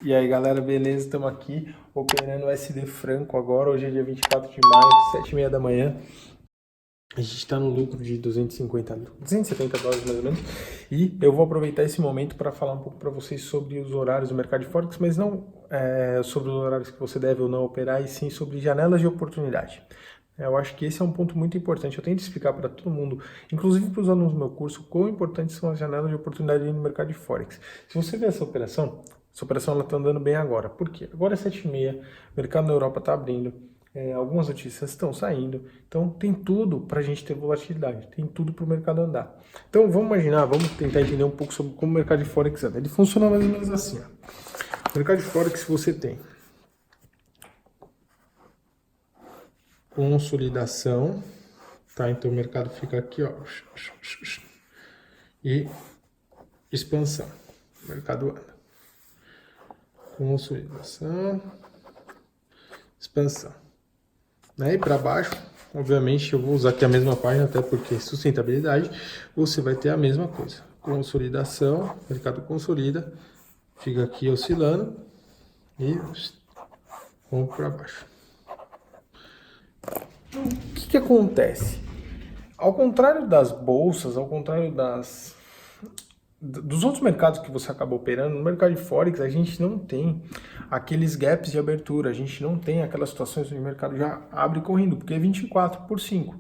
E aí galera, beleza? Estamos aqui operando o SD Franco agora. Hoje é dia 24 de maio, 7h30 da manhã. A gente está no lucro de 270 dólares mais ou menos. E eu vou aproveitar esse momento para falar um pouco para vocês sobre os horários do mercado de Forex, mas não sobre os horários que você deve ou não operar, e sim sobre janelas de oportunidade. Eu acho que esse é um ponto muito importante. Eu tento explicar para todo mundo, inclusive para os alunos do meu curso, quão importantes são as janelas de oportunidade no mercado de Forex. Se você ver essa operação ela está andando bem agora. Por quê? Agora é 7h30, o mercado na Europa está abrindo, algumas notícias estão saindo, então tem tudo para a gente ter volatilidade, tem tudo para o mercado andar. Então vamos imaginar, vamos tentar entender um pouco sobre como o mercado de Forex anda. Ele funciona mais ou menos assim. Ó. No mercado de Forex você tem consolidação, tá? Então o mercado fica aqui, ó, e expansão. O mercado anda. Consolidação, expansão. Né? E para baixo, obviamente, eu vou usar aqui a mesma página, até porque sustentabilidade, você vai ter a mesma coisa. Consolidação, mercado consolida, fica aqui oscilando e vamos para baixo. O que acontece? Ao contrário das bolsas, ao contrário dos outros mercados que você acaba operando, no mercado de Forex a gente não tem aqueles gaps de abertura, a gente não tem aquelas situações onde o mercado já abre correndo, porque é 24/5.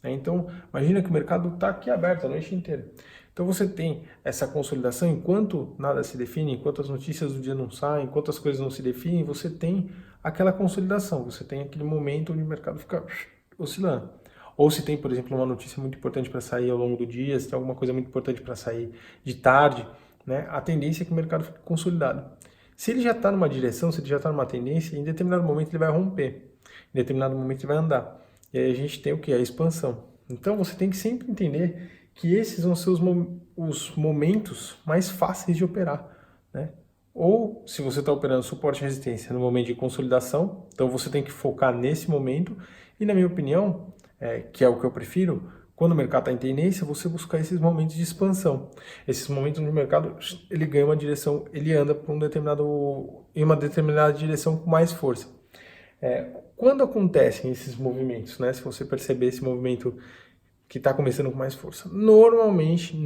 Né? Então, imagina que o mercado está aqui aberto a noite inteira. Então você tem essa consolidação, enquanto nada se define, enquanto as notícias do dia não saem, enquanto as coisas não se definem, você tem aquela consolidação, você tem aquele momento onde o mercado fica oscilando. Ou se tem, por exemplo, uma notícia muito importante para sair ao longo do dia, se tem alguma coisa muito importante para sair de tarde, né, a tendência é que o mercado fique consolidado. Se ele já está numa direção, se ele já está numa tendência, em determinado momento ele vai romper, em determinado momento ele vai andar. E aí a gente tem o que? A expansão. Então você tem que sempre entender que esses vão ser os momentos mais fáceis de operar, né? Ou se você está operando suporte e resistência no momento de consolidação, então você tem que focar nesse momento. E na minha opinião, que é o que eu prefiro, quando o mercado está em tendência, você buscar esses momentos de expansão. Esses momentos onde o mercado ele ganha uma direção, ele anda para em uma determinada direção com mais força. Quando acontecem esses movimentos, né? Se você perceber esse movimento que está começando com mais força. Normalmente,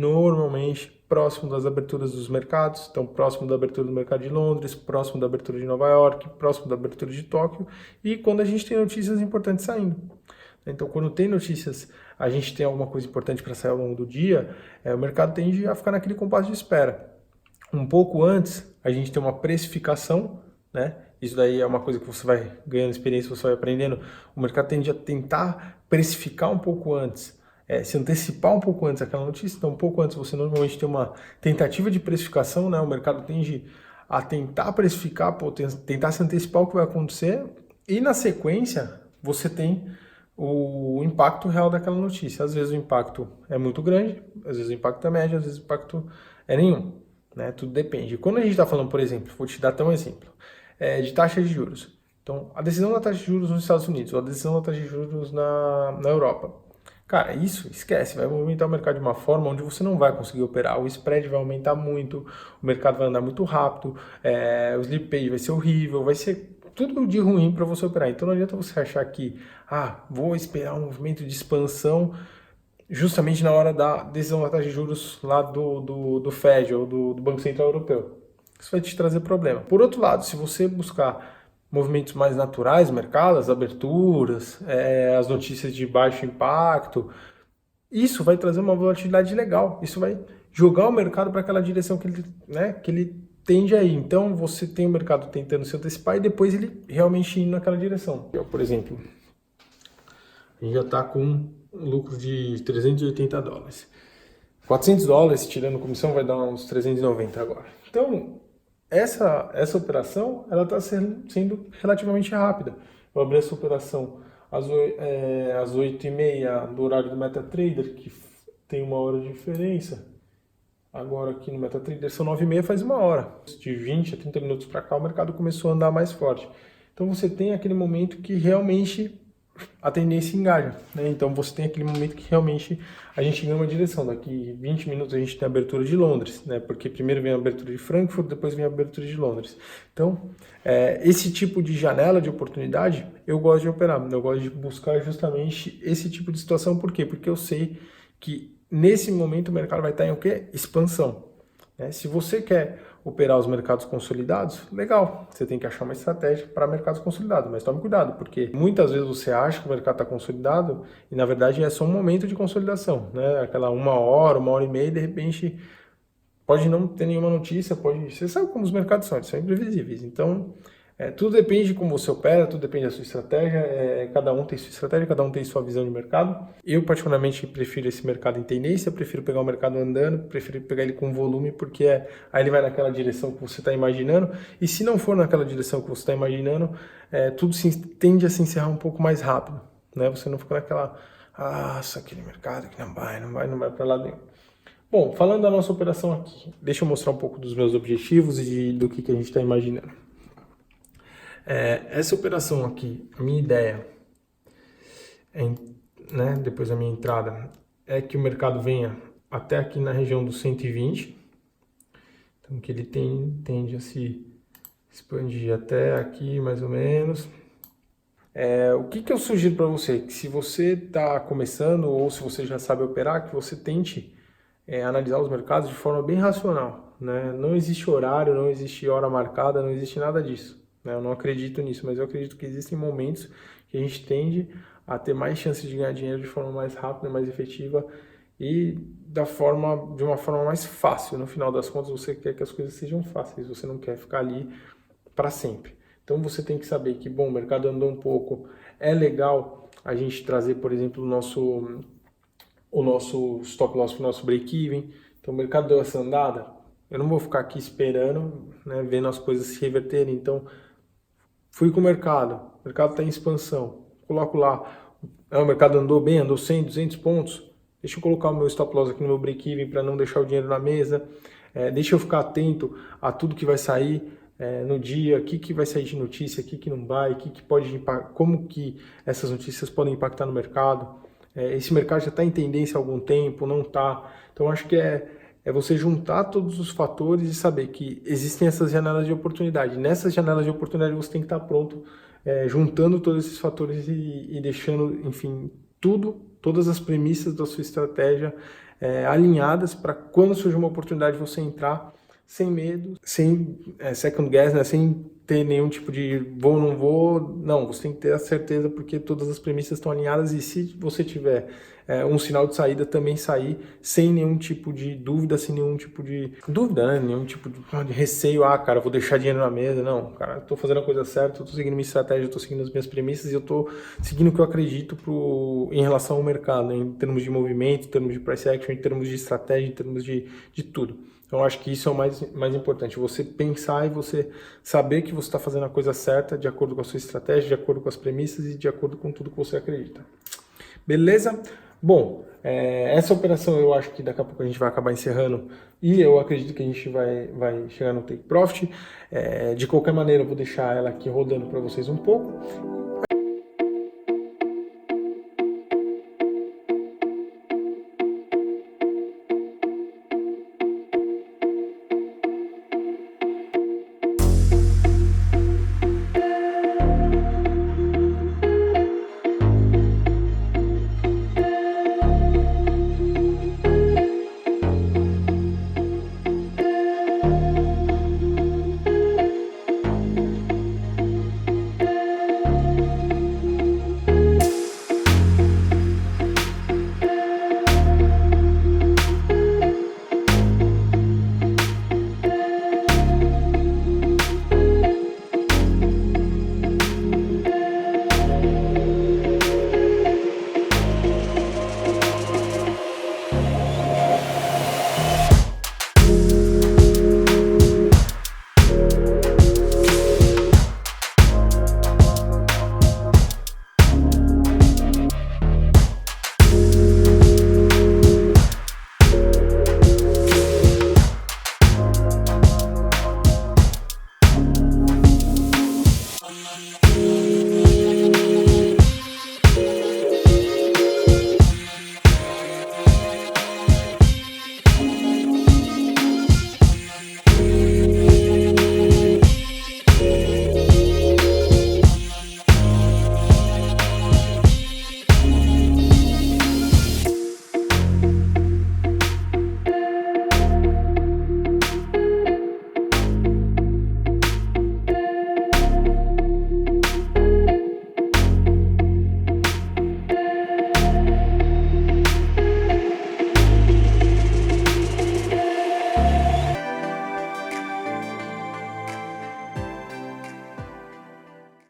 próximo das aberturas dos mercados, então próximo da abertura do mercado de Londres, próximo da abertura de Nova York, próximo da abertura de Tóquio, e quando a gente tem notícias importantes saindo. Então, quando tem notícias, a gente tem alguma coisa importante para sair ao longo do dia, o mercado tende a ficar naquele compasso de espera. Um pouco antes, a gente tem uma precificação, né? Isso daí é uma coisa que você vai ganhando experiência, você vai aprendendo. O mercado tende a tentar precificar um pouco antes, se antecipar um pouco antes aquela notícia. Então, um pouco antes você normalmente tem uma tentativa de precificação, né? O mercado tende a tentar precificar, tentar se antecipar o que vai acontecer. E na sequência, você tem o impacto real daquela notícia. Às vezes o impacto é muito grande, às vezes o impacto é médio, às vezes o impacto é nenhum. Né? Tudo depende. Quando a gente está falando, por exemplo, vou te dar até um exemplo, de taxa de juros. Então, a decisão da taxa de juros nos Estados Unidos, ou a decisão da taxa de juros na Europa. Cara, isso, esquece, vai movimentar o mercado de uma forma onde você não vai conseguir operar. O spread vai aumentar muito, o mercado vai andar muito rápido, o slip page vai ser horrível, vai ser tudo de ruim para você operar. Então não adianta você achar que, vou esperar um movimento de expansão justamente na hora da decisão da taxa de juros lá do Fed ou do Banco Central Europeu. Isso vai te trazer problema. Por outro lado, se você buscar movimentos mais naturais, mercado, as aberturas, as notícias de baixo impacto, isso vai trazer uma volatilidade legal. Isso vai jogar o mercado para aquela direção que ele tende a ir. Então você tem o mercado tentando se antecipar e depois ele realmente indo naquela direção. Por exemplo, a gente já está com um lucro de 380 dólares. 400 dólares, tirando comissão, vai dar uns 390 agora. Então, essa operação ela está sendo relativamente rápida. Eu abri essa operação às 8h30 do horário do MetaTrader, que tem 1 hora de diferença. Agora aqui no MetaTrader são 9h30, faz 1 hora. De 20 a 30 minutos para cá o mercado começou a andar mais forte. Então você tem aquele momento que realmente a tendência engaja, né? Então você tem aquele momento que realmente a gente ganha uma direção. Daqui 20 minutos a gente tem a abertura de Londres, né? Porque primeiro vem a abertura de Frankfurt, depois vem a abertura de Londres. Então, esse tipo de janela de oportunidade eu gosto de operar, eu gosto de buscar justamente esse tipo de situação. Por quê? Porque eu sei que nesse momento o mercado vai estar em o quê? Expansão. Se você quer operar os mercados consolidados, legal, você tem que achar uma estratégia para mercados consolidados, mas tome cuidado, porque muitas vezes você acha que o mercado está consolidado e na verdade é só um momento de consolidação, né? Aquela 1 hora e meia, de repente pode não ter nenhuma notícia, você sabe como os mercados são, eles são imprevisíveis, então tudo depende de como você opera, tudo depende da sua estratégia, cada um tem sua estratégia, cada um tem sua visão de mercado. Eu particularmente prefiro esse mercado em tendência, prefiro pegar o mercado andando, prefiro pegar ele com volume, porque aí ele vai naquela direção que você está imaginando, e se não for naquela direção que você está imaginando, tudo tende a se encerrar um pouco mais rápido, né? Você não fica naquela, aquele mercado que não vai para lá nenhum. Bom, falando da nossa operação aqui, deixa eu mostrar um pouco dos meus objetivos e do que a gente está imaginando. Essa operação aqui, a minha ideia, depois da minha entrada, é que o mercado venha até aqui na região dos 120. Então, que ele tende a se expandir até aqui, mais ou menos. O que eu sugiro para você? Que se você está começando ou se você já sabe operar, que você tente analisar os mercados de forma bem racional, né? Não existe horário, não existe hora marcada, não existe nada disso. Eu não acredito nisso, mas eu acredito que existem momentos que a gente tende a ter mais chances de ganhar dinheiro de forma mais rápida, mais efetiva e de uma forma mais fácil. No final das contas, você quer que as coisas sejam fáceis, você não quer ficar ali para sempre. Então você tem que saber que, bom, o mercado andou um pouco, é legal a gente trazer, por exemplo, o nosso stop loss para o nosso break-even. Então o mercado deu essa andada, eu não vou ficar aqui esperando, vendo as coisas se reverterem. Então fui com o mercado está em expansão, coloco lá, o mercado andou bem, andou 100, 200 pontos, deixa eu colocar o meu stop loss aqui no meu break-even para não deixar o dinheiro na mesa, deixa eu ficar atento a tudo que vai sair no dia, o que vai sair de notícia, o que não vai, como que essas notícias podem impactar no mercado. Esse mercado já está em tendência há algum tempo, não está, então acho que é você juntar todos os fatores e saber que existem essas janelas de oportunidade. Nessas janelas de oportunidade você tem que estar pronto, juntando todos esses fatores e deixando, enfim, todas as premissas da sua estratégia alinhadas para quando surgir uma oportunidade você entrar sem medo, sem second guess, sem ter nenhum tipo de vou ou não vou. Não, você tem que ter a certeza porque todas as premissas estão alinhadas e se você tiver um sinal de saída, também sair sem nenhum tipo de dúvida, sem nenhum tipo de dúvida, nenhum tipo de receio, cara, vou deixar dinheiro na mesa. Não, cara, estou fazendo a coisa certa, estou seguindo minha estratégia, estou seguindo as minhas premissas e eu estou seguindo o que eu acredito em relação ao mercado, em termos de movimento, em termos de price action, em termos de estratégia, em termos de tudo. Então, eu acho que isso é o mais importante, você pensar e você saber que você está fazendo a coisa certa de acordo com a sua estratégia, de acordo com as premissas e de acordo com tudo que você acredita. Beleza? Bom, essa operação eu acho que daqui a pouco a gente vai acabar encerrando e eu acredito que a gente vai chegar no take profit. De qualquer maneira, eu vou deixar ela aqui rodando para vocês um pouco